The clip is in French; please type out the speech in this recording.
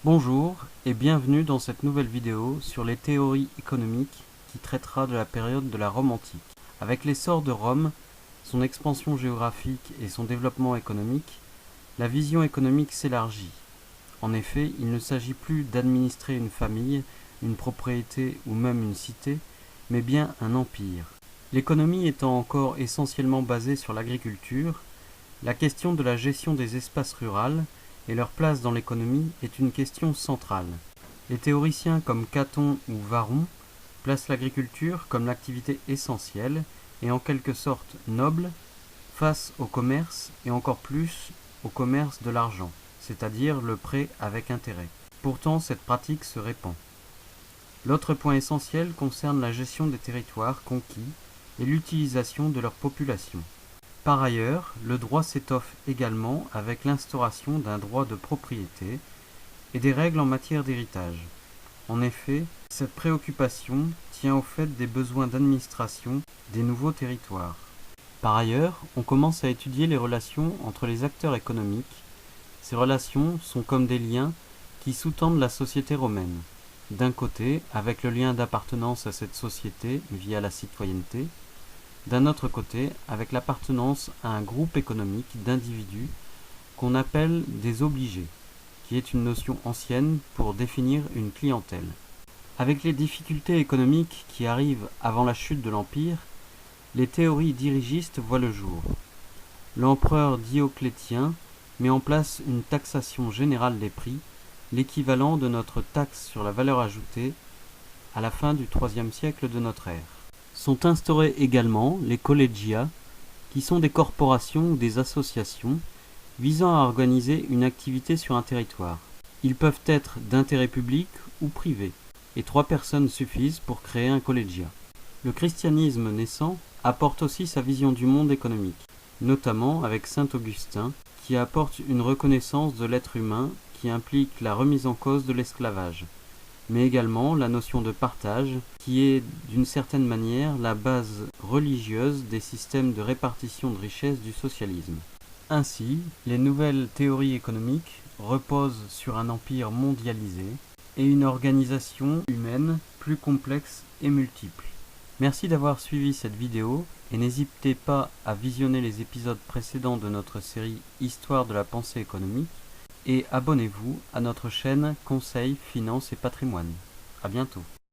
Bonjour et bienvenue dans cette nouvelle vidéo sur les théories économiques qui traitera de la période de la Rome antique. Avec l'essor de Rome, son expansion géographique et son développement économique, la vision économique s'élargit. En effet, il ne s'agit plus d'administrer une famille, une propriété ou même une cité, mais bien un empire. L'économie étant encore essentiellement basée sur l'agriculture, la question de la gestion des espaces ruraux et leur place dans l'économie est une question centrale. Les théoriciens comme Caton ou Varron placent l'agriculture comme l'activité essentielle et en quelque sorte noble face au commerce et encore plus au commerce de l'argent, c'est-à-dire le prêt avec intérêt. Pourtant, cette pratique se répand. L'autre point essentiel concerne la gestion des territoires conquis et l'utilisation de leur population. Par ailleurs, le droit s'étoffe également avec l'instauration d'un droit de propriété et des règles en matière d'héritage. En effet, cette préoccupation tient au fait des besoins d'administration des nouveaux territoires. Par ailleurs, on commence à étudier les relations entre les acteurs économiques. Ces relations sont comme des liens qui sous-tendent la société romaine. D'un côté, avec le lien d'appartenance à cette société via la citoyenneté, d'un autre côté, avec l'appartenance à un groupe économique d'individus qu'on appelle des obligés, qui est une notion ancienne pour définir une clientèle. Avec les difficultés économiques qui arrivent avant la chute de l'Empire, les théories dirigistes voient le jour. L'empereur Dioclétien met en place une taxation générale des prix, l'équivalent de notre taxe sur la valeur ajoutée à la fin du IIIe siècle de notre ère. Sont instaurés également les collegia, qui sont des corporations ou des associations visant à organiser une activité sur un territoire. Ils peuvent être d'intérêt public ou privé, et 3 personnes suffisent pour créer un collegia. Le christianisme naissant apporte aussi sa vision du monde économique, notamment avec saint Augustin, qui apporte une reconnaissance de l'être humain qui implique la remise en cause de l'esclavage, mais également la notion de partage, qui est d'une certaine manière la base religieuse des systèmes de répartition de richesses du socialisme. Ainsi, les nouvelles théories économiques reposent sur un empire mondialisé et une organisation humaine plus complexe et multiple. Merci d'avoir suivi cette vidéo et n'hésitez pas à visionner les épisodes précédents de notre série Histoire de la pensée économique et abonnez-vous à notre chaîne Conseil, Finance et Patrimoine. À bientôt.